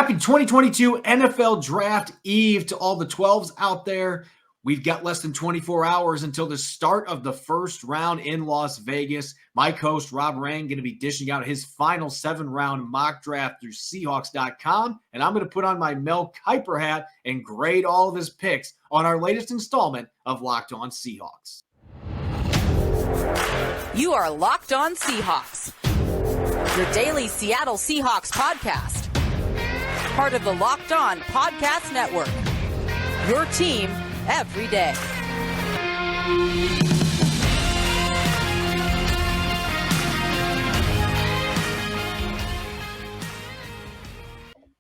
Happy 2022 NFL Draft Eve to all the 12s out there. We've got less than 24 hours until the start of the first round in Las Vegas. My host, Rob Rang, going to be dishing out his final 7-round mock draft through Seahawks.com. And I'm going to put on my Mel Kiper hat and grade all of his picks on our latest installment of Locked On Seahawks. You are Locked On Seahawks, your daily Seattle Seahawks podcast. Part of the Locked On Podcast Network, your team every day.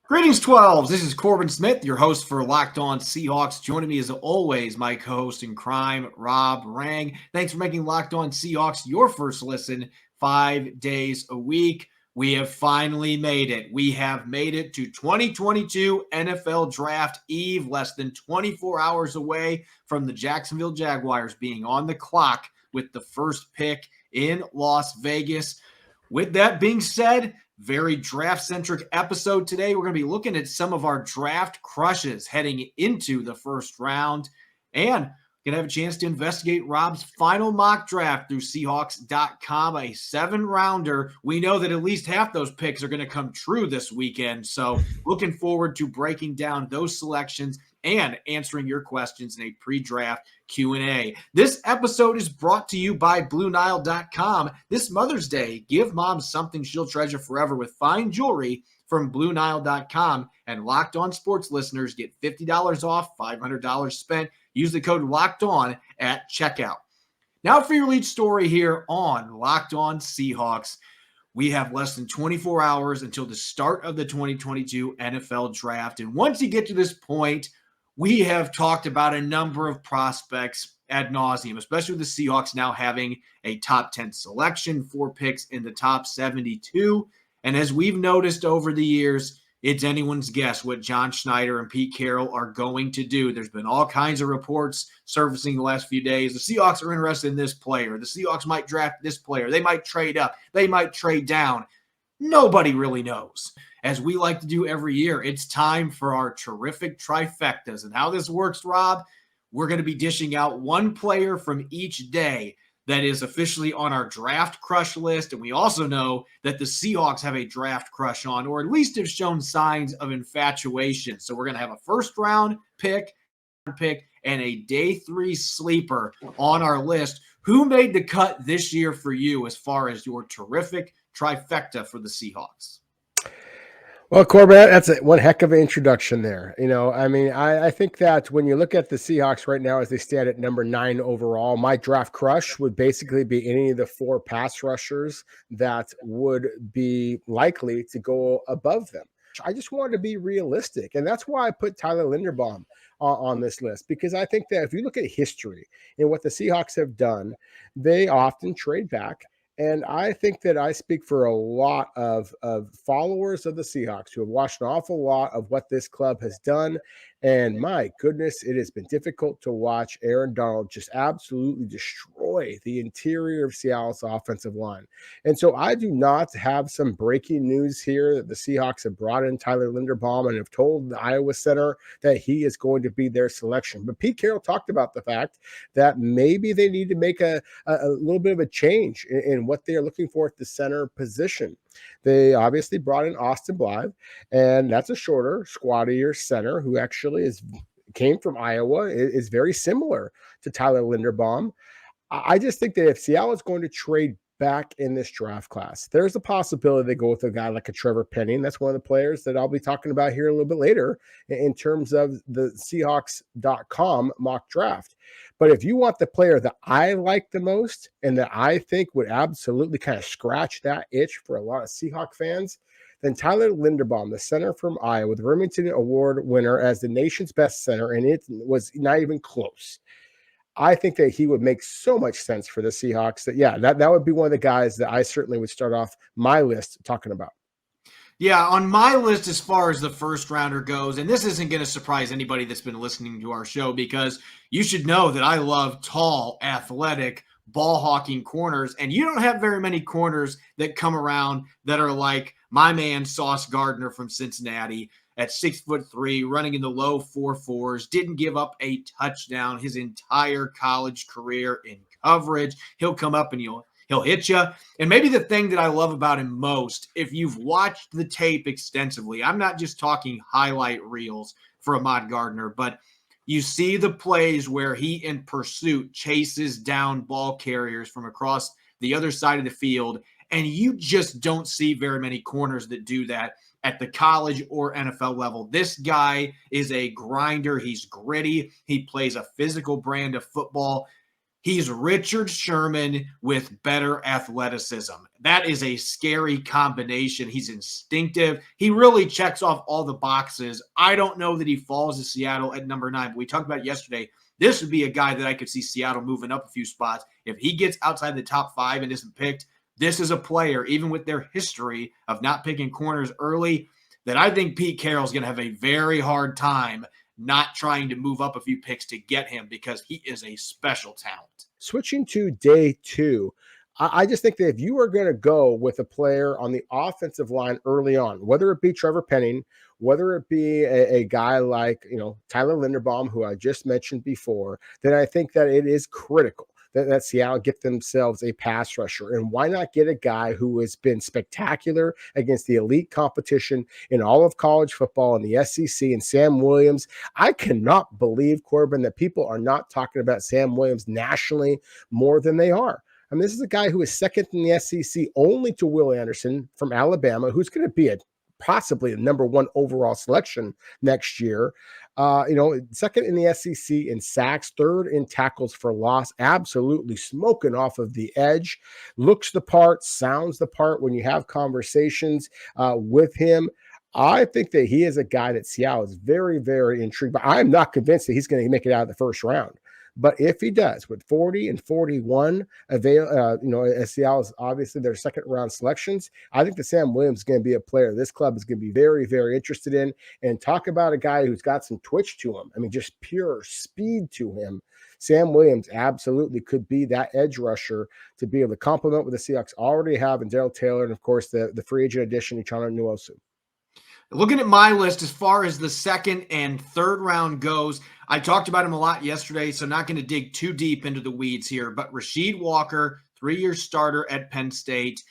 Greetings, 12s. This is Corbin Smith, your host for Locked On Seahawks. Joining me as always, my co-host in crime, Rob Rang. Thanks for making Locked On Seahawks your first listen 5 days a week. We have finally made it. We have made it to 2022 NFL Draft Eve, less than 24 hours away from the Jacksonville Jaguars being on the clock with the first pick in Las Vegas. With that being said, very draft-centric episode today. We're going to be looking at some of our draft crushes heading into the first round, and going to have a chance to investigate Rob's final mock draft through Seahawks.com, a 7-rounder. We know that at least half those picks are going to come true this weekend, so looking forward to breaking down those selections and answering your questions in a pre-draft Q&A. This episode is brought to you by BlueNile.com. This Mother's Day, give mom something she'll treasure forever with fine jewelry from BlueNile.com. And Locked On Sports listeners get $50 off, $500 spent. Use the code Locked On at checkout. Now for your lead story here on Locked On Seahawks. We have less than 24 hours until the start of the 2022 NFL Draft. And once you get to this point, we have talked about a number of prospects ad nauseum, especially with the Seahawks now having a top 10 selection, 4 picks in the top 72. And as we've noticed over the years, it's anyone's guess what John Schneider and Pete Carroll are going to do. There's been all kinds of reports surfacing the last few days. The Seahawks are interested in this player. The Seahawks might draft this player. They might trade up. They might trade down. Nobody really knows. As we like to do every year, it's time for our terrific trifectas. And how this works, Rob, we're going to be dishing out one player from each day that is officially on our draft crush list. And we also know that the Seahawks have a draft crush on, or at least have shown signs of infatuation. So we're going to have a first-round pick, and a day 3 sleeper on our list. Who made the cut this year for you as far as your terrific trifecta for the Seahawks? Well, Corbin, that's one heck of an introduction there. I think that when you look at the Seahawks right now as they stand at number 9 overall, my draft crush would basically be any of the 4 pass rushers that would be likely to go above them. I just wanted to be realistic, and that's why I put Tyler Linderbaum on this list, because I think that if you look at history and what the Seahawks have done, they often trade back. And I think that I speak for a lot of followers of the Seahawks who have watched an awful lot of what this club has done. And my goodness, it has been difficult to watch Aaron Donald just absolutely destroy the interior of Seattle's offensive line. And so I do not have some breaking news here that the Seahawks have brought in Tyler Linderbaum and have told the Iowa Center that he is going to be their selection. But Pete Carroll talked about the fact that maybe they need to make a little bit of a change in what they are looking for at the center position. They obviously brought in Austin Blythe, and that's a shorter, squattier center who actually came from Iowa, is very similar to Tyler Linderbaum. I just think that if Seattle is going to trade back in this draft class, there's a possibility they go with a guy like a Trevor Penning. That's one of the players that I'll be talking about here a little bit later in terms of the Seahawks.com mock draft. But if you want the player that I like the most and that I think would absolutely kind of scratch that itch for a lot of Seahawk fans, then Tyler Linderbaum, the center from Iowa, the Remington Award winner as the nation's best center, and it was not even close. I think that he would make so much sense for the Seahawks that would be one of the guys that I certainly would start off my list talking about. Yeah, on my list as far as the first rounder goes, and this isn't going to surprise anybody that's been listening to our show, because you should know that I love tall, athletic, ball-hawking corners, and you don't have very many corners that come around that are like my man Sauce Gardner from Cincinnati, at 6'3", running in the low 4.4s, didn't give up a touchdown his entire college career in coverage. He'll come up and he'll hit you. And maybe the thing that I love about him most, if you've watched the tape extensively, I'm not just talking highlight reels for Ahmad Gardner, but you see the plays where he in pursuit chases down ball carriers from across the other side of the field. And you just don't see very many corners that do that at the college or NFL level. This guy is a grinder. He's gritty. He plays a physical brand of football. He's Richard Sherman with better athleticism. That is a scary combination. He's instinctive. He really checks off all the boxes. I don't know that he falls to Seattle at number 9, but we talked about it yesterday. This would be a guy that I could see Seattle moving up a few spots. If he gets outside the top 5 and isn't picked, this is a player, even with their history of not picking corners early, that I think Pete Carroll's going to have a very hard time not trying to move up a few picks to get him because he is a special talent. Switching to day 2, I just think that if you are going to go with a player on the offensive line early on, whether it be Trevor Penning, whether it be a guy like, Tyler Linderbaum, who I just mentioned before, then I think that it is critical that Seattle get themselves a pass rusher. And why not get a guy who has been spectacular against the elite competition in all of college football in the SEC, and Sam Williams? I cannot believe, Corbin, that people are not talking about Sam Williams nationally more than they are. I mean, this is a guy who is second in the SEC only to Will Anderson from Alabama, who's going to be possibly a number 1 overall selection next year. Second in the SEC in sacks, third in tackles for loss, absolutely smoking off of the edge, looks the part, sounds the part when you have conversations with him. I think that he is a guy that Seattle is very, very intrigued by. I'm not convinced that he's going to make it out of the first round. But if he does, with 40 and 41 as Seattle's obviously their second round selections, I think that Sam Williams is going to be a player this club is going to be very, very interested in. And talk about a guy who's got some twitch to him. I mean, just pure speed to him. Sam Williams absolutely could be that edge rusher to be able to complement what the Seahawks already have in Darrell Taylor and, of course, the free agent addition, Uchenna Nwosu. Looking at my list as far as the second and third round goes, I talked about him a lot yesterday, so not going to dig too deep into the weeds here. But Rasheed Walker, 3-year starter at Penn State,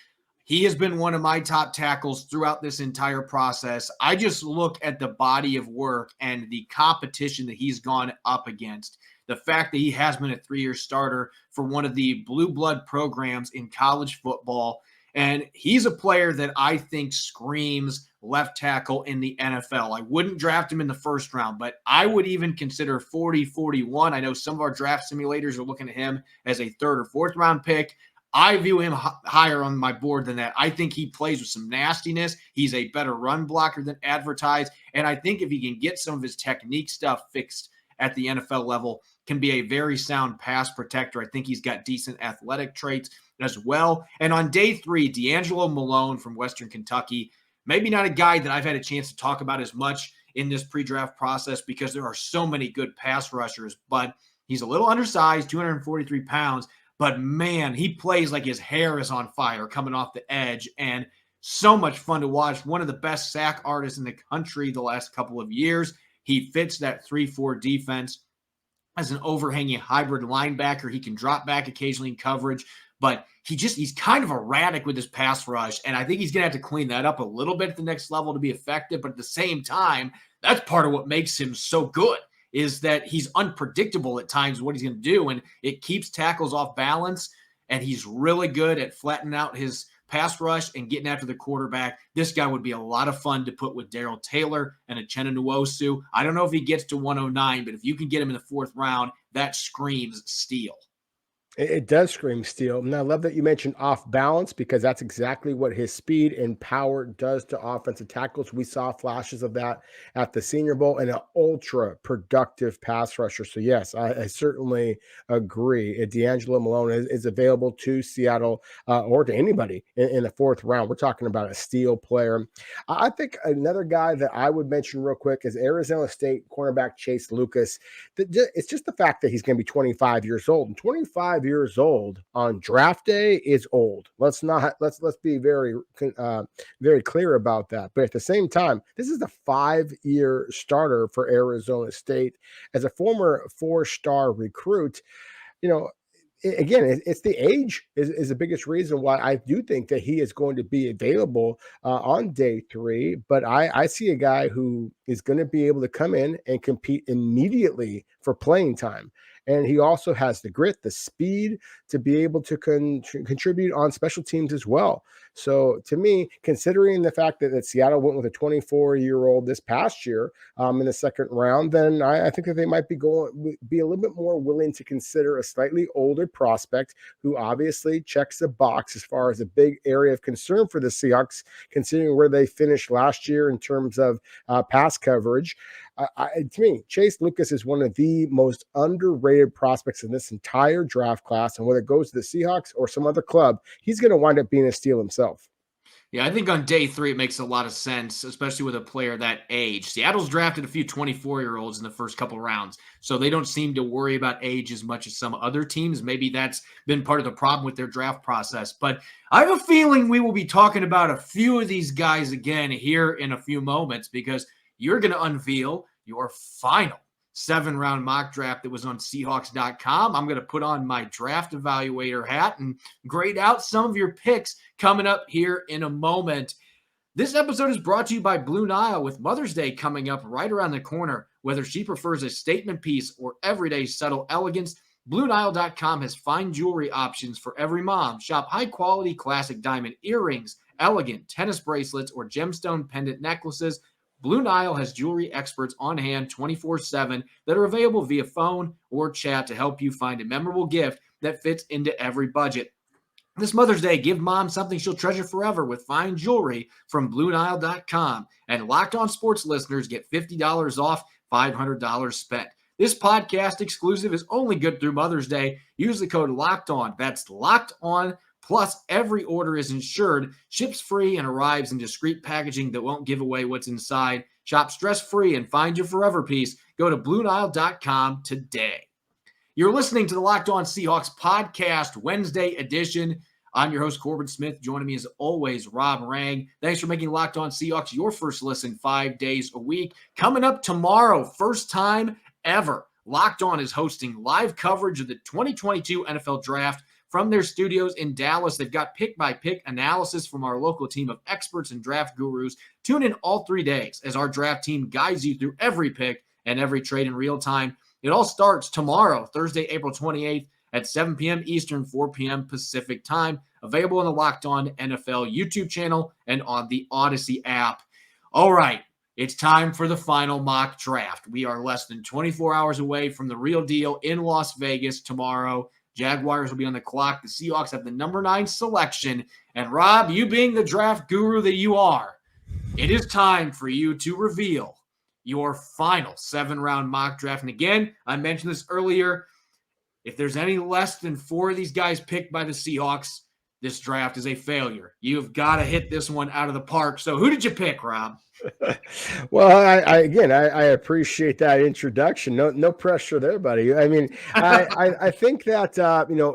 he has been one of my top tackles throughout this entire process. I just look at the body of work and the competition that he's gone up against. The fact that he has been a 3-year starter for one of the blue blood programs in college football. And he's a player that I think screams left tackle in the NFL. I wouldn't draft him in the first round, but I would even consider 40, 41. I know some of our draft simulators are looking at him as a third or fourth round pick. I view him higher on my board than that. I think he plays with some nastiness. He's a better run blocker than advertised. And I think if he can get some of his technique stuff fixed at the NFL level, can be a very sound pass protector. I think he's got decent athletic traits as well. And on day 3, D'Angelo Malone from Western Kentucky, maybe not a guy that I've had a chance to talk about as much in this pre-draft process because there are so many good pass rushers, but he's a little undersized, 243 pounds, but man, he plays like his hair is on fire coming off the edge, and so much fun to watch. One of the best sack artists in the country the last couple of years. He fits that 3-4 defense as an overhanging hybrid linebacker. He can drop back occasionally in coverage, but he's kind of erratic with his pass rush, and I think he's going to have to clean that up a little bit at the next level to be effective. But at the same time, that's part of what makes him so good, is that he's unpredictable at times what he's going to do, and it keeps tackles off balance, and he's really good at flattening out his pass rush and getting after the quarterback. This guy would be a lot of fun to put with Darrell Taylor and Uchenna Nwosu. I don't know if he gets to 109, but if you can get him in the 4th round, that screams steal. It does scream steal. And I love that you mentioned off balance, because that's exactly what his speed and power does to offensive tackles. We saw flashes of that at the Senior Bowl, and an ultra productive pass rusher. So yes, I certainly agree. If D'Angelo Malone is available to Seattle or to anybody in the 4th round, we're talking about a steal player. I think another guy that I would mention real quick is Arizona State cornerback Chase Lucas. It's just the fact that he's going to be 25 years old, and 25 years old on draft day is old. Let's be very clear about that. But at the same time, this is a 5-year starter for Arizona State. As a former 4-star recruit, again, it's the age is the biggest reason why I do think that he is going to be available on day 3. But I see a guy who is going to be able to come in and compete immediately for playing time. And he also has the grit, the speed to be able to contribute on special teams as well. So to me, considering the fact that Seattle went with a 24-year-old this past year in the second round, then I think that they might be a little bit more willing to consider a slightly older prospect who obviously checks the box as far as a big area of concern for the Seahawks, considering where they finished last year in terms of pass coverage. To me, Chase Lucas is one of the most underrated prospects in this entire draft class. And whether it goes to the Seahawks or some other club, he's going to wind up being a steal himself. Yeah, I think on day 3, it makes a lot of sense, especially with a player that age. Seattle's drafted a few 24-year-olds in the first couple rounds, so they don't seem to worry about age as much as some other teams. Maybe that's been part of the problem with their draft process. But I have a feeling we will be talking about a few of these guys again here in a few moments, because you're going to unveil your final 7-round mock draft that was on Seahawks.com. I'm going to put on my draft evaluator hat and grade out some of your picks coming up here in a moment. This episode is brought to you by Blue Nile, with Mother's Day coming up right around the corner. Whether she prefers a statement piece or everyday subtle elegance, BlueNile.com has fine jewelry options for every mom. Shop high-quality classic diamond earrings, elegant tennis bracelets, or gemstone pendant necklaces. Blue Nile has jewelry experts on hand 24/7 that are available via phone or chat to help you find a memorable gift that fits into every budget. This Mother's Day, give mom something she'll treasure forever with fine jewelry from BlueNile.com. And Locked On Sports listeners get $50 off $500 spent. This podcast exclusive is only good through Mother's Day. Use the code Locked On. That's Locked On. Plus, every order is insured, ships free, and arrives in discreet packaging that won't give away what's inside. Shop stress-free and find your forever piece. Go to BlueNile.com today. You're listening to the Locked On Seahawks podcast, Wednesday edition. I'm your host, Corbin Smith. Joining me as always, Rob Rang. Thanks for making Locked On Seahawks your first listen 5 days a week. Coming up tomorrow, first time ever, Locked On is hosting live coverage of the 2022 NFL Draft from their studios in Dallas. They've got pick-by-pick analysis from our local team of experts and draft gurus. Tune in all 3 days as our draft team guides you through every pick and every trade in real time. It all starts tomorrow, Thursday, April 28th at 7 p.m. Eastern, 4 p.m. Pacific time. Available on the Locked On NFL YouTube channel and on the Odyssey app. All right, it's time for the final mock draft. We are less than 24 hours away from the real deal in Las Vegas tomorrow. Jaguars will be on the clock. The Seahawks have the number 9 selection. And Rob, you being the draft guru that you are, it is time for you to reveal your final 7-round mock draft. And again, I mentioned this earlier. If there's any less than 4 of these guys picked by the Seahawks, this draft is a failure. You've got to hit this one out of the park. So who did you pick, Rob? Well, I appreciate that introduction. No pressure there, buddy. I mean, I think that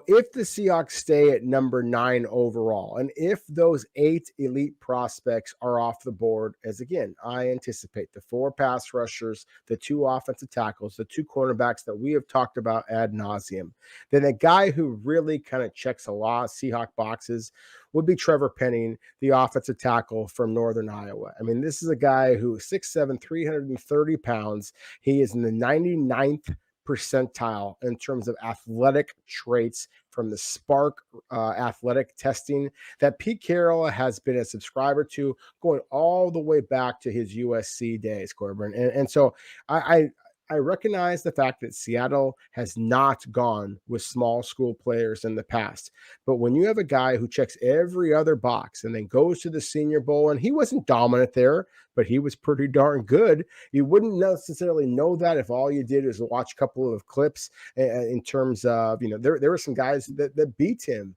if the Seahawks stay at number 9 overall, and if those 8 elite prospects are off the board, as again I anticipate, the 4 pass rushers, the 2 offensive tackles, the 2 cornerbacks that we have talked about ad nauseum, then a guy who really kind of checks a lot of Seahawk boxes would be Trevor Penning, the offensive tackle from Northern Iowa. I mean, this is a guy who is 6'7", 330 pounds. He is in the 99th percentile in terms of athletic traits from the Spark athletic testing that Pete Carroll has been a subscriber to, going all the way back to his USC days, Corbin. And so I recognize the fact that Seattle has not gone with small school players in the past. But when you have a guy who checks every other box and then goes to the Senior Bowl, and he wasn't dominant there, but he was pretty darn good. You wouldn't necessarily know that if all you did is watch a couple of clips in terms of, there were some guys that beat him.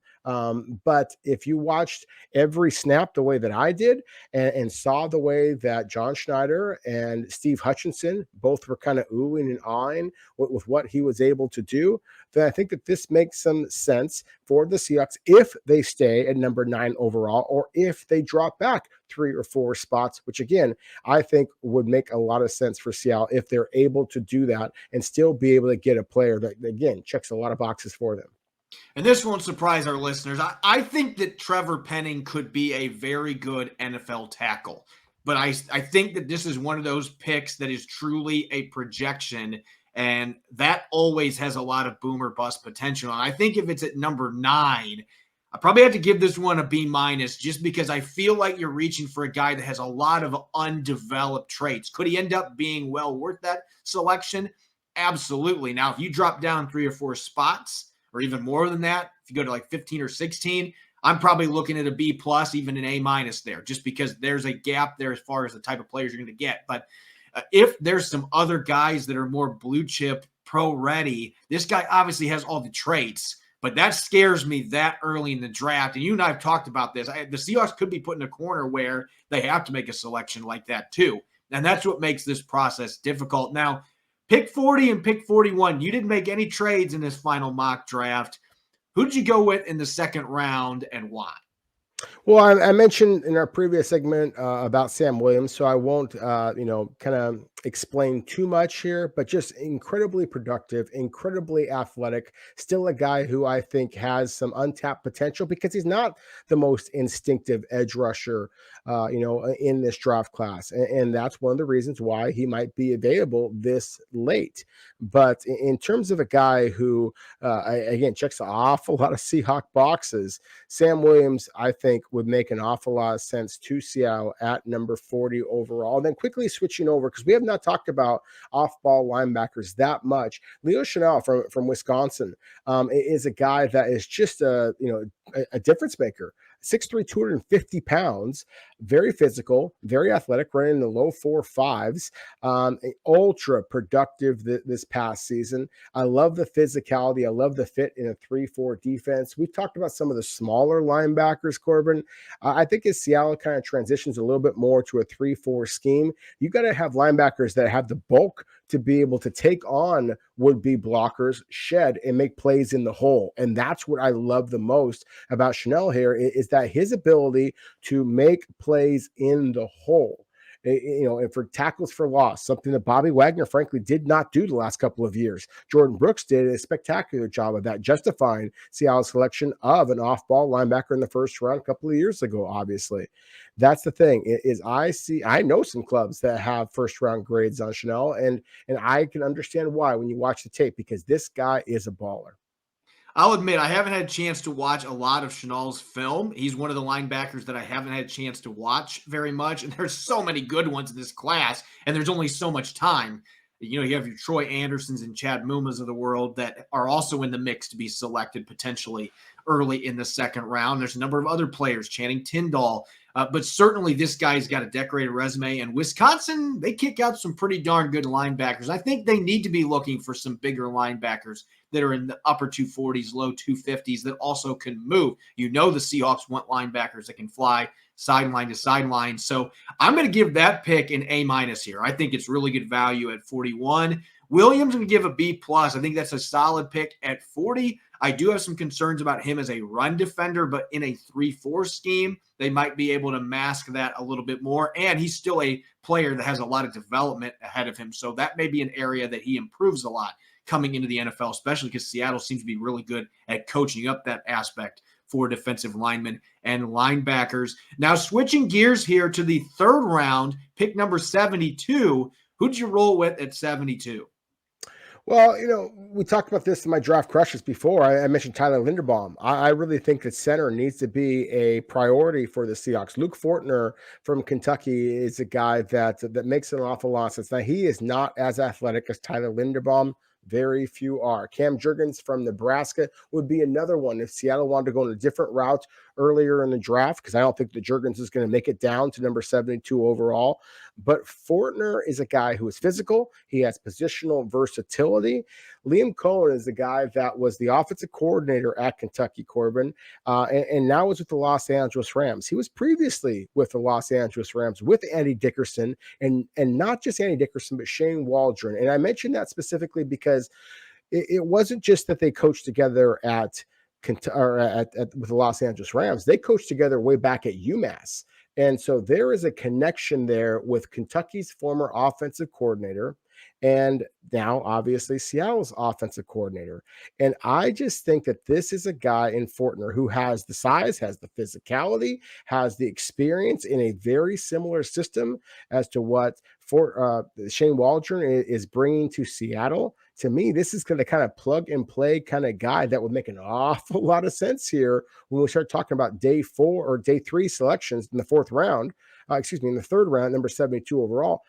But if you watched every snap the way that I did and saw the way that John Schneider and Steve Hutchinson both were kind of oohing and ahhing with what he was able to do, then I think that this makes some sense for the Seahawks if they stay at number 9 overall, or if they drop back 3 or 4 spots, which again, I think would make a lot of sense for Seattle if they're able to do that and still be able to get a player that, again, checks a lot of boxes for them. And this won't surprise our listeners. I think that Trevor Penning could be a very good NFL tackle. But I think that this is one of those picks that is truly a projection, and that always has a lot of boom or bust potential. And I think if it's at number 9, I probably have to give this one a B- just because I feel like you're reaching for a guy that has a lot of undeveloped traits. Could he end up being well worth that selection? Absolutely. Now, if you drop down 3 or 4 spots, or even more than that, if you go to like 15 or 16, I'm probably looking at a B+, even an A- there, just because there's a gap there as far as the type of players you're going to get. But if there's some other guys that are more blue chip, pro ready, this guy obviously has all the traits, but that scares me that early in the draft. And you and I have talked about this. The Seahawks could be put in a corner where they have to make a selection like that too. And that's what makes this process difficult. Now, pick 40 and pick 41, you didn't make any trades in this final mock draft. Who did you go with in the second round and why? Well, I mentioned in our previous segment about Sam Williams, so I won't, kind of explain too much here, but just incredibly productive, incredibly athletic, still a guy who I think has some untapped potential because he's not the most instinctive edge rusher, in this draft class. And that's one of the reasons why he might be available this late. But in terms of a guy who, again, checks an awful lot of Seahawk boxes, Sam Williams, I think, would make an awful lot of sense to Seattle at number 40 overall. And then quickly switching over, because we have not talked about off-ball linebackers that much. Leo Chenal from Wisconsin is a guy that is just a difference maker. 6'3", 250 pounds, very physical, very athletic, running in the low 4.5s, ultra productive this past season. I love the physicality. I love the fit in a 3-4 defense. We've talked about some of the smaller linebackers, Corbin. I think as Seattle kind of transitions a little bit more to a 3-4 scheme, you got to have linebackers that have the bulk to be able to take on would-be blockers, shed, and make plays in the hole. And that's what I love the most about Chenal here is that his ability to make plays in the hole. And for tackles for loss, something that Bobby Wagner, frankly, did not do the last couple of years. Jordan Brooks did a spectacular job of that, justifying Seattle's selection of an off-ball linebacker in the first round a couple of years ago, obviously. That's the thing, is I know some clubs that have first-round grades on Chenal, and I can understand why when you watch the tape, because this guy is a baller. I'll admit, I haven't had a chance to watch a lot of Chenal's film. He's one of the linebackers that I haven't had a chance to watch very much. And there's so many good ones in this class, and there's only so much time. You have your Troy Andersons and Chad Mumas of the world that are also in the mix to be selected potentially early in the second round. There's a number of other players, Channing Tindall. But certainly this guy's got a decorated resume. And Wisconsin, they kick out some pretty darn good linebackers. I think they need to be looking for some bigger linebackers that are in the upper 240s, low 250s that also can move. The Seahawks want linebackers that can fly sideline to sideline. So I'm going to give that pick an A- here. I think it's really good value at 41. Williams, I'm going to give a B+. I think that's a solid pick at 40. I do have some concerns about him as a run defender, but in a 3-4 scheme, they might be able to mask that a little bit more. And he's still a player that has a lot of development ahead of him. So that may be an area that he improves a lot coming into the NFL, especially because Seattle seems to be really good at coaching up that aspect for defensive linemen and linebackers. Now, switching gears here to the third round, pick number 72. Who'd you roll with at 72? Well, we talked about this in my draft crushes before. I mentioned Tyler Linderbaum. I really think that center needs to be a priority for the Seahawks. Luke Fortner from Kentucky is a guy that makes an awful lot of sense. Now, he is not as athletic as Tyler Linderbaum. Very few are. Cam Jurgens from Nebraska would be another one if Seattle wanted to go in a different route earlier in the draft because I don't think that Juergens is going to make it down to number 72 overall. But Fortner is a guy who is physical. He has positional versatility. Liam Cohen is the guy that was the offensive coordinator at Kentucky, Corbin, and now is with the Los Angeles Rams. He was previously with the Los Angeles Rams with Andy Dickerson, and not just Andy Dickerson, but Shane Waldron. And I mentioned that specifically because it wasn't just that they coached together with the Los Angeles Rams. They coached together way back at UMass. And so there is a connection there with Kentucky's former offensive coordinator and now obviously Seattle's offensive coordinator. And I just think that this is a guy in Fortner who has the size, has the physicality, has the experience in a very similar system as to what Shane Waldron is bringing to Seattle. To me, this is the kind of plug and play kind of guy that would make an awful lot of sense here when we start talking about day 4 or day 3 selections in the fourth round, in the third round, number 72 overall.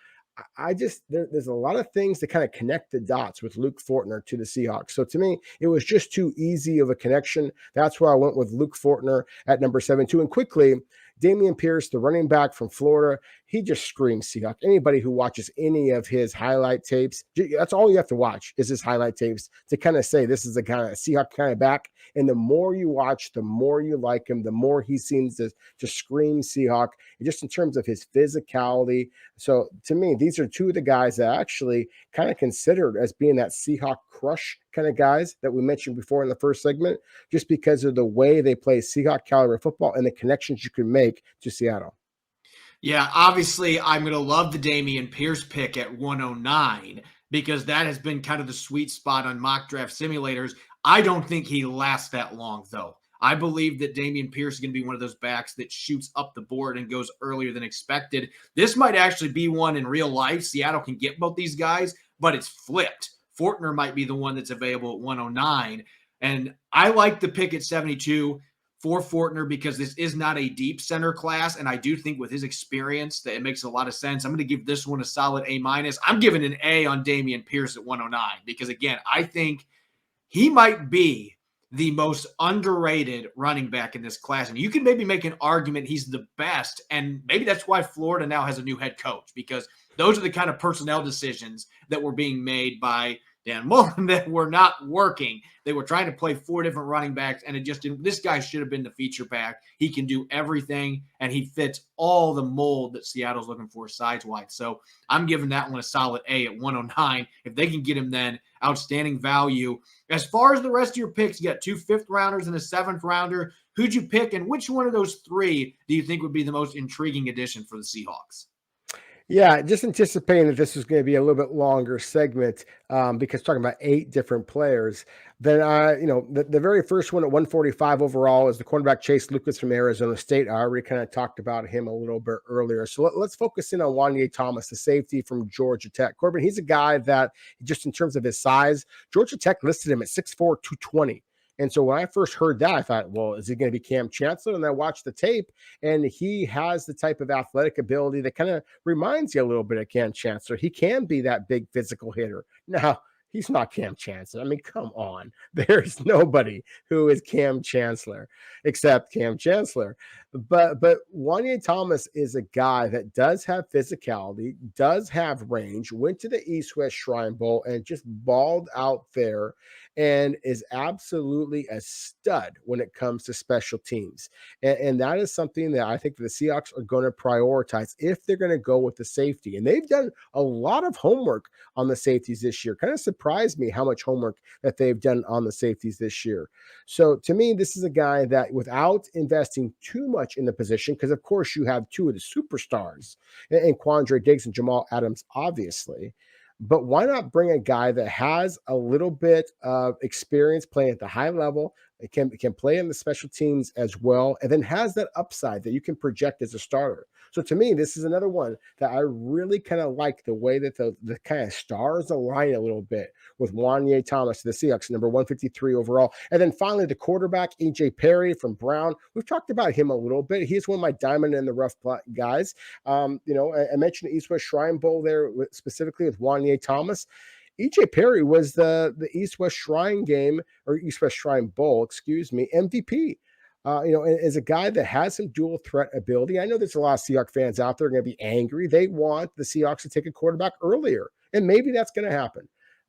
There's a lot of things that kind of connect the dots with Luke Fortner to the Seahawks. So to me, it was just too easy of a connection. That's why I went with Luke Fortner at number 72. And quickly, Dameon Pierce, the running back from Florida, he just screams Seahawk. Anybody who watches any of his highlight tapes, that's all you have to watch is his highlight tapes to kind of say this is a kind of Seahawk kind of back. And the more you watch, the more you like him, the more he seems to scream Seahawk, just in terms of his physicality. So to me, these are two of the guys that actually kind of considered as being that Seahawk crush kind of guys that we mentioned before in the first segment, just because of the way they play Seahawk caliber football and the connections you can make to Seattle. Yeah, obviously, I'm going to love the Dameon Pierce pick at 109 because that has been kind of the sweet spot on mock draft simulators. I don't think he lasts that long, though. I believe that Dameon Pierce is going to be one of those backs that shoots up the board and goes earlier than expected. This might actually be one in real life. Seattle can get both these guys, but it's flipped. Fortner might be the one that's available at 109. And I like the pick at 72 for Fortner because this is not a deep center class. And I do think with his experience that it makes a lot of sense. I'm going to give this one a solid A-. I'm giving an A on Dameon Pierce at 109 because, again, I think he might be the most underrated running back in this class. And you can maybe make an argument he's the best. And maybe that's why Florida now has a new head coach, because those are the kind of personnel decisions that were being made by Dan Mullen that were not working. They were trying to play 4 different running backs, and it just didn't. This guy should have been the feature back. He can do everything, and he fits all the mold that Seattle's looking for size-wise. So I'm giving that one a solid A at 109. If they can get him then, outstanding value. As far as the rest of your picks, you got 2 5th-rounders and a 7th-rounder. Who'd you pick, and which one of those 3 do you think would be the most intriguing addition for the Seahawks? Yeah, just anticipating that this was going to be a little bit longer segment because talking about 8 different players. Then, the very first one at 145 overall is the cornerback Chase Lucas from Arizona State. I already kind of talked about him a little bit earlier. So let's focus in on Juanyeh Thomas, the safety from Georgia Tech. Corbin, he's a guy that just in terms of his size, Georgia Tech listed him at 6'4", 220. And so when I first heard that, I thought, well, is he going to be Cam Chancellor? And I watched the tape, and he has the type of athletic ability that kind of reminds you a little bit of Cam Chancellor. He can be that big physical hitter. Now, he's not Cam Chancellor. I mean, come on. There's nobody who is Cam Chancellor except Cam Chancellor. But Juanyeh Thomas is a guy that does have physicality, does have range, went to the East-West Shrine Bowl and just balled out there, and is absolutely a stud when it comes to special teams. And that is something that I think the Seahawks are going to prioritize if they're going to go with the safety. And they've done a lot of homework on the safeties this year. Kind of surprised me how much homework that they've done on the safeties this year. So to me, this is a guy that without investing too much in the position, because of course you have 2 of the superstars in Quandre Diggs and Jamal Adams, obviously. But why not bring a guy that has a little bit of experience playing at the high level, it can play in the special teams as well, and then has that upside that you can project as a starter. So to me, this is another one that I really kind of like the way that the kind of stars align a little bit with Juanyeh Thomas, the Seahawks, number 153 overall. And then finally, the quarterback, E.J. Perry from Brown. We've talked about him a little bit. He's one of my diamond in the rough guys. I mentioned the East-West Shrine Bowl there specifically with Juanyeh Thomas. E.J. Perry was the East-West Shrine game, or East-West Shrine Bowl, MVP as a guy that has some dual threat ability. I know there's a lot of Seahawks fans out there going to be angry. They want the Seahawks to take a quarterback earlier, and maybe that's going to happen.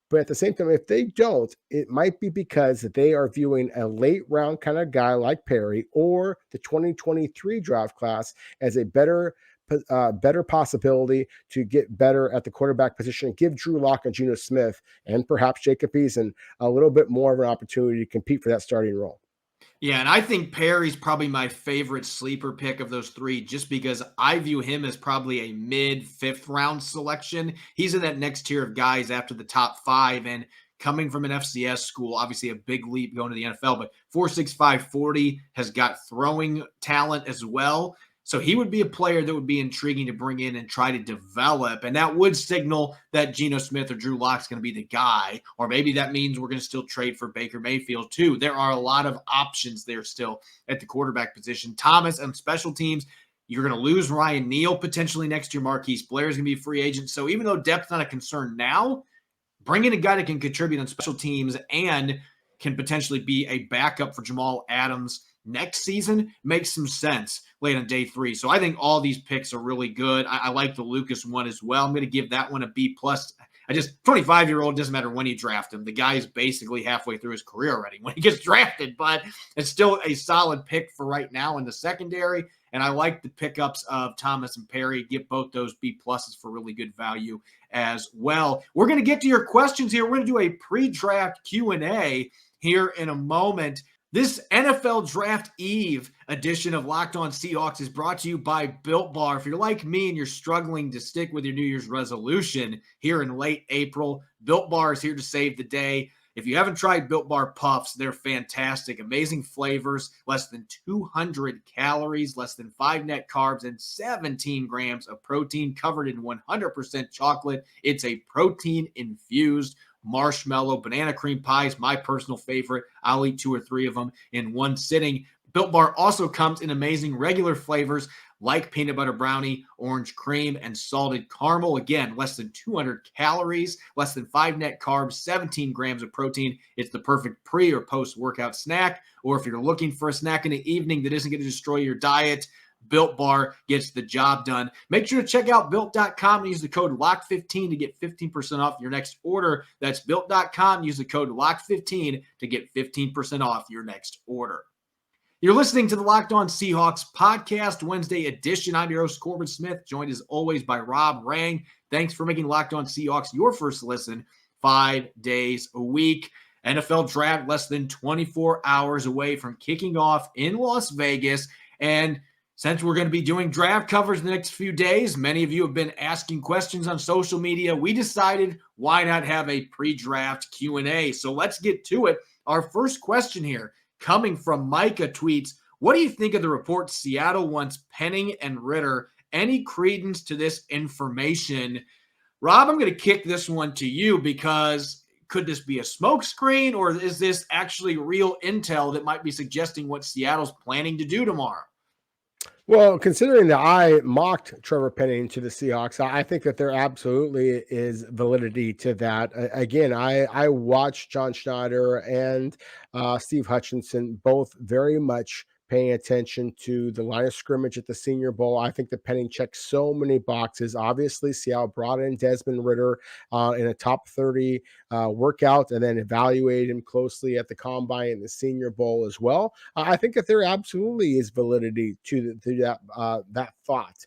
But at the same time, if they don't, it might be because they are viewing a late round kind of guy like Perry or the 2023 draft class as a better possibility to get better at the quarterback position and give Drew Lock and Geno Smith and perhaps Jacob Eason a little bit more of an opportunity to compete for that starting role. Yeah, and I think Perry's probably my favorite sleeper pick of those three just because I view him as probably a mid-fifth round selection. He's in that next tier of guys after the top five, and coming from an FCS school, obviously a big leap going to the NFL, but 4.65 40 has got throwing talent as well. So he would be a player that would be intriguing to bring in and try to develop. And that would signal that Geno Smith or Drew Lock's going to be the guy. Or maybe that means we're going to still trade for Baker Mayfield too. There are a lot of options there still at the quarterback position. Thomas and special teams, you're going to lose Ryan Neal potentially next year. Marquise Blair is going to be a free agent. So even though depth's not a concern now, bring in a guy that can contribute on special teams and can potentially be a backup for Jamal Adams next season makes some sense late on day 3. So I think all these picks are really good. I like the Lucas one as well. I'm going to give that one a B+. 25-year-old, doesn't matter when you draft him. The guy is basically halfway through his career already when he gets drafted, but it's still a solid pick for right now in the secondary. And I like the pickups of Thomas and Perry. Give both those B+ for really good value as well. We're going to get to your questions here. We're going to do a pre-draft Q&A here in a moment. This NFL Draft Eve edition of Locked On Seahawks is brought to you by Built Bar. If you're like me and you're struggling to stick with your New Year's resolution here in late April, Built Bar is here to save the day. If you haven't tried Built Bar Puffs, they're fantastic. Amazing flavors, less than 200 calories, less than 5 net carbs, and 17 grams of protein covered in 100% chocolate. It's a protein-infused marshmallow banana cream pie is my personal favorite. I'll eat 2 or 3 of them in one sitting. Built Bar also comes in amazing regular flavors like peanut butter brownie, orange cream, and salted caramel. Again, less than 200 calories, less than 5 net carbs, 17 grams of protein. It's the perfect pre or post-workout snack. Or if you're looking for a snack in the evening that isn't going to destroy your diet, Built Bar gets the job done. Make sure to check out Built.com and use the code LOCK15 to get 15% off your next order. That's Built.com. Use the code LOCK15 to get 15% off your next order. You're listening to the Locked On Seahawks podcast, Wednesday edition. I'm your host, Corbin Smith, joined as always by Rob Rang. Thanks for making Locked On Seahawks your first listen 5 days a week. NFL draft less than 24 hours away from kicking off in Las Vegas. And since we're going to be doing draft covers the next few days, many of you have been asking questions on social media. We decided why not have a pre-draft Q&A. So let's get to it. Our first question here coming from Micah tweets, what do you think of the report Seattle wants Penning and Ritter? Any credence to this information? Rob, I'm going to kick this one to you because could this be a smokescreen or is this actually real intel that might be suggesting what Seattle's planning to do tomorrow? Well, considering that I mocked Trevor Penning to the Seahawks, I think that there absolutely is validity to that. Again, I watched John Schneider and Steve Hutchinson both very much paying attention to the line of scrimmage at the Senior Bowl. I think that Penning checked so many boxes. Obviously, Seattle brought in Desmond Ritter in a top 30 workout and then evaluated him closely at the Combine and the Senior Bowl as well. I think that there absolutely is validity to that thought.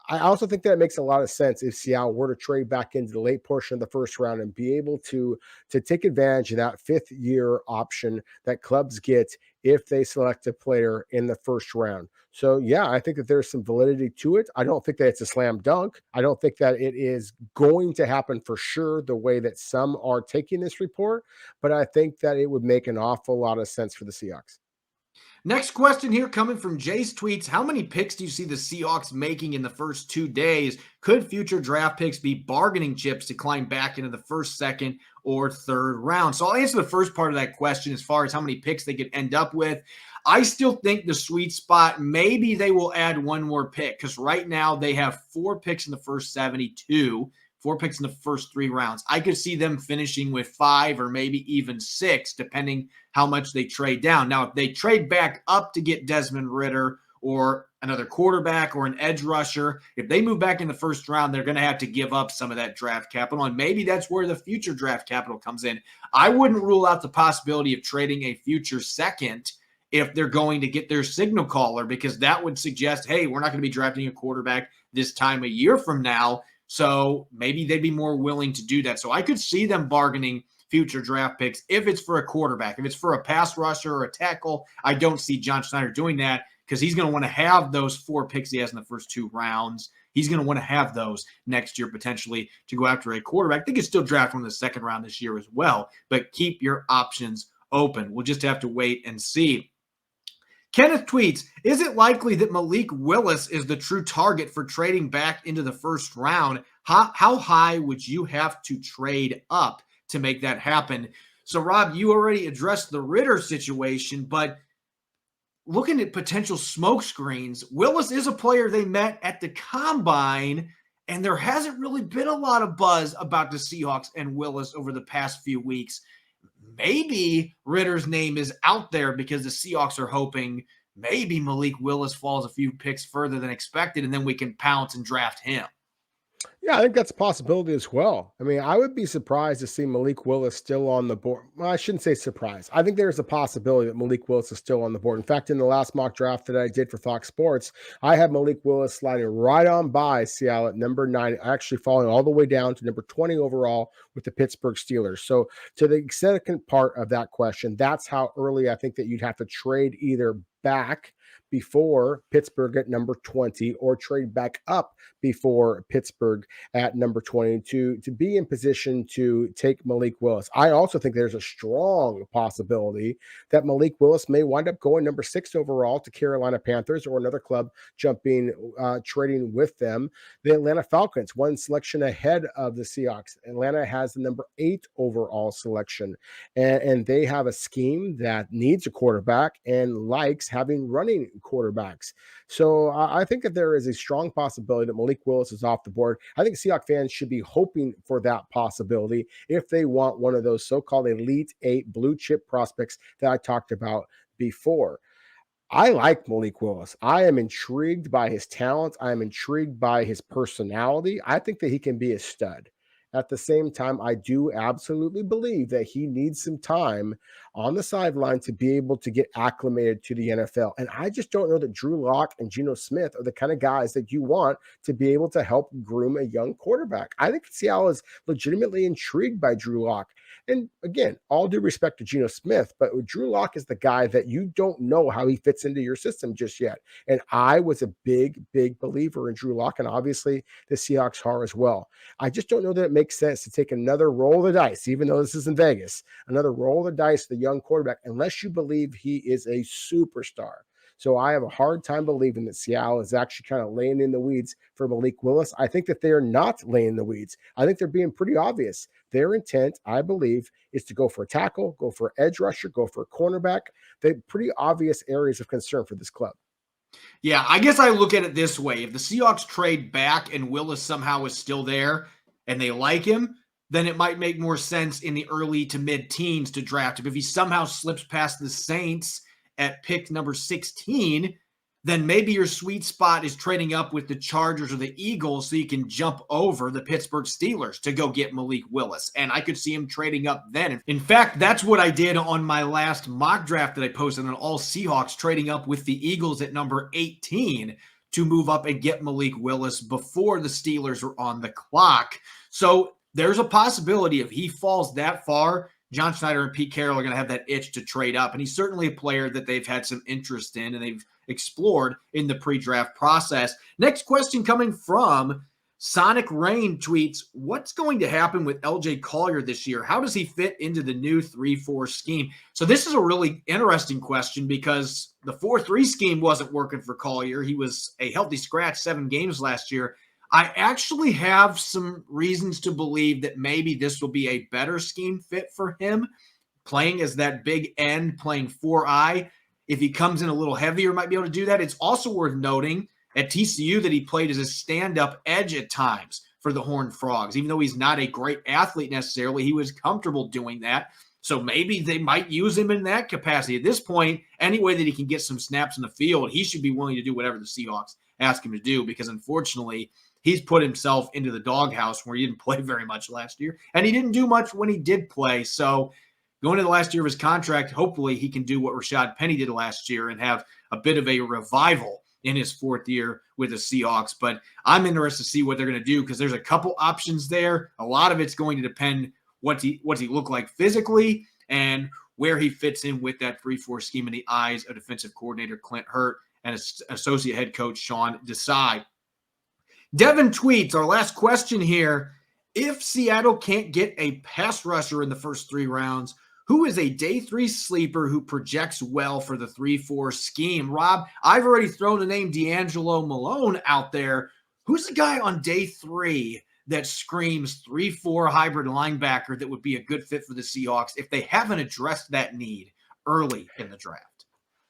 I also think that it makes a lot of sense if Seattle were to trade back into the late portion of the first round and be able to take advantage of that 5th-year option that clubs get if they select a player in the first round. So, yeah, I think that there's some validity to it. I don't think that it's a slam dunk. I don't think that it is going to happen for sure the way that some are taking this report, but I think that it would make an awful lot of sense for the Seahawks. Next question here coming from Jace tweets, how many picks do you see the Seahawks making in the first 2 days? Could future draft picks be bargaining chips to climb back into the first, second, or third round? So I'll answer the first part of that question as far as how many picks they could end up with. I still think the sweet spot, maybe they will add one more pick because right now they have 4 picks in the first 72, 4 picks in the first 3 rounds. I could see them finishing with 5 or maybe even 6, depending how much they trade down. Now, if they trade back up to get Desmond Ridder or another quarterback or an edge rusher, if they move back in the first round, they're going to have to give up some of that draft capital, and maybe that's where the future draft capital comes in. I wouldn't rule out the possibility of trading a future second if they're going to get their signal caller, because that would suggest, hey, we're not going to be drafting a quarterback this time a year from now. So maybe they'd be more willing to do that. So I could see them bargaining future draft picks if it's for a quarterback. If it's for a pass rusher or a tackle, I don't see John Schneider doing that, because he's going to want to have those 4 picks he has in the first 2 rounds. He's going to want to have those next year potentially to go after a quarterback. They could still draft one in the second round this year as well, but keep your options open. We'll just have to wait and see. Kenneth tweets, is it likely that Malik Willis is the true target for trading back into the first round? How high would you have to trade up to make that happen? So, Rob, you already addressed the Ridder situation, but looking at potential smoke screens, Willis is a player they met at the Combine, and there hasn't really been a lot of buzz about the Seahawks and Willis over the past few weeks. Maybe Ridder's name is out there because the Seahawks are hoping maybe Malik Willis falls a few picks further than expected, and then we can pounce and draft him. Yeah, I think that's a possibility as well. I mean, I would be surprised to see Malik Willis still on the board. Well, I shouldn't say surprised. I think there's a possibility that Malik Willis is still on the board. In fact, in the last mock draft that I did for Fox Sports, I had Malik Willis sliding right on by Seattle at number 9, actually falling all the way down to number 20 overall with the Pittsburgh Steelers. So to the second part of that question, that's how early I think that you'd have to trade either back before Pittsburgh at number 20 or trade back up before Pittsburgh at number 22 to be in position to take Malik Willis. I also think there's a strong possibility that Malik Willis may wind up going number 6 overall to Carolina Panthers or another club trading with them. The Atlanta Falcons, 1 selection ahead of the Seahawks. Atlanta has the number 8 overall selection, and they have a scheme that needs a quarterback and likes having running quarterbacks. So I think that there is a strong possibility that Malik Willis is off the board. I think Seahawks fans should be hoping for that possibility if they want one of those so-called Elite 8 blue chip prospects that I talked about before. I like Malik Willis. I am intrigued by his talent. I am intrigued by his personality. I think that he can be a stud. At the same time, I do absolutely believe that he needs some time on the sideline to be able to get acclimated to the NFL. And I just don't know that Drew Lock and Geno Smith are the kind of guys that you want to be able to help groom a young quarterback. I think Seattle is legitimately intrigued by Drew Lock. And again, all due respect to Geno Smith, but Drew Lock is the guy that you don't know how he fits into your system just yet. And I was a big, big believer in Drew Lock, and obviously the Seahawks are as well. I just don't know that it makes sense to take another roll of the dice, even though this is in Vegas, another roll of the dice, the young quarterback, unless you believe he is a superstar. So I have a hard time believing that Seattle is actually kind of laying in the weeds for Malik Willis. I think that they are not laying in the weeds. I think they're being pretty obvious. Their intent, I believe, is to go for a tackle, go for an edge rusher, go for a cornerback. They're pretty obvious areas of concern for this club. Yeah, I guess I look at it this way. If the Seahawks trade back and Willis somehow is still there and they like him, then it might make more sense in the early to mid-teens to draft him. If he somehow slips past the Saints at pick number 16, then maybe your sweet spot is trading up with the Chargers or the Eagles so you can jump over the Pittsburgh Steelers to go get Malik Willis. And I could see him trading up then. In fact, that's what I did on my last mock draft that I posted on All Seahawks, trading up with the Eagles at number 18 to move up and get Malik Willis before the Steelers were on the clock. So there's a possibility if he falls that far, John Schneider and Pete Carroll are going to have that itch to trade up. And he's certainly a player that they've had some interest in and they've explored in the pre-draft process. Next question coming from Sonic Rain tweets, what's going to happen with LJ Collier this year? How does he fit into the new 3-4 scheme? So this is a really interesting question because the 4-3 scheme wasn't working for Collier. He was a healthy scratch 7 games last year. I actually have some reasons to believe that maybe this will be a better scheme fit for him, playing as that big end, playing 4-eye. If he comes in a little heavier, might be able to do that. It's also worth noting at TCU that he played as a stand-up edge at times for the Horned Frogs. Even though he's not a great athlete necessarily, he was comfortable doing that. So maybe they might use him in that capacity. At this point, any way that he can get some snaps in the field, he should be willing to do whatever the Seahawks ask him to do, because unfortunately, he's put himself into the doghouse where he didn't play very much last year, and he didn't do much when he did play. So going to the last year of his contract, hopefully he can do what Rashad Penny did last year and have a bit of a revival in his fourth year with the Seahawks. But I'm interested to see what they're going to do, because there's a couple options there. A lot of it's going to depend what's he look like physically and where he fits in with that 3-4 scheme in the eyes of defensive coordinator Clint Hurt and associate head coach Sean Desai. Devin tweets, our last question here: if Seattle can't get a pass rusher in the first 3 rounds, who is a day 3 sleeper who projects well for the 3-4 scheme? Rob, I've already thrown the name D'Angelo Malone out there. Who's the guy on day 3 that screams 3-4 hybrid linebacker that would be a good fit for the Seahawks if they haven't addressed that need early in the draft?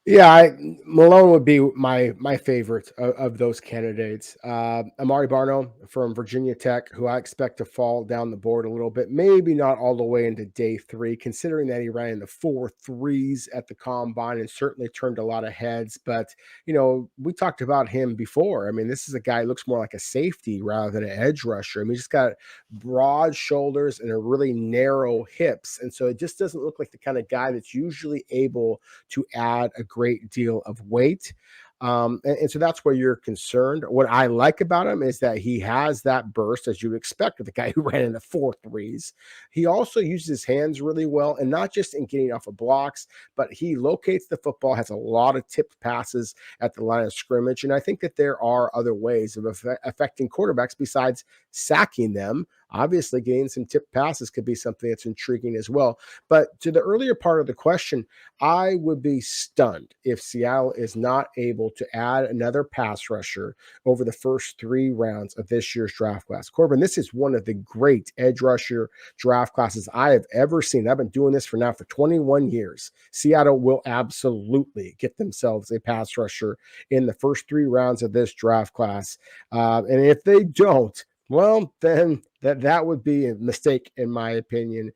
Yeah, Malone would be my favorite of those candidates. Amari Barno from Virginia Tech, who I expect to fall down the board a little bit, maybe not all the way into day 3, considering that he ran in the 4.3s at the combine and certainly turned a lot of heads. But, we talked about him before. I mean, this is a guy who looks more like a safety rather than an edge rusher. I mean, he's just got broad shoulders and a really narrow hips. And so it just doesn't look like the kind of guy that's usually able to add a great deal of weight. And so that's where you're concerned. What I like about him is that he has that burst, as you expect with a guy who ran in the 4.3s. He also uses his hands really well, and not just in getting off of blocks, but he locates the football, has a lot of tipped passes at the line of scrimmage. And I think that there are other ways of affecting quarterbacks besides sacking them. Obviously, getting some tipped passes could be something that's intriguing as well. But to the earlier part of the question, I would be stunned if Seattle is not able to add another pass rusher over the first 3 rounds of this year's draft class. Corbin, this is one of the great edge rusher draft classes I have ever seen. I've been doing this for 21 years. Seattle will absolutely get themselves a pass rusher in the first 3 rounds of this draft class. And if they don't, well, then that would be a mistake, in my opinion,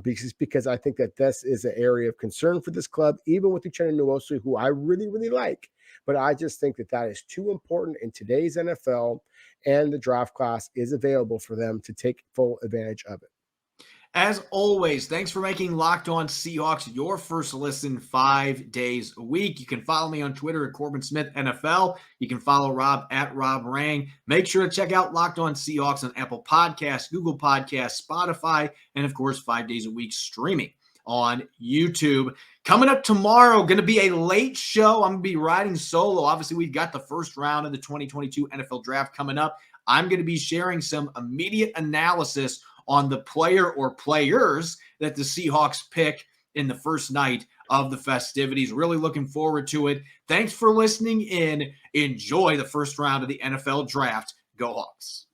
because I think that this is an area of concern for this club, even with Uchenna Nwosu, who I really, really like. But I just think that is too important in today's NFL, and the draft class is available for them to take full advantage of it. As always, thanks for making Locked On Seahawks your first listen 5 days a week. You can follow me on Twitter at Corbin Smith NFL. You can follow Rob at Rob Rang. Make sure to check out Locked On Seahawks on Apple Podcasts, Google Podcasts, Spotify, and of course, 5 days a week streaming on YouTube. Coming up tomorrow, going to be a late show. I'm going to be riding solo. Obviously, we've got the first round of the 2022 NFL Draft coming up. I'm going to be sharing some immediate analysis on the player or players that the Seahawks pick in the first night of the festivities. Really looking forward to it. Thanks for listening in. Enjoy the first round of the NFL Draft. Go Hawks.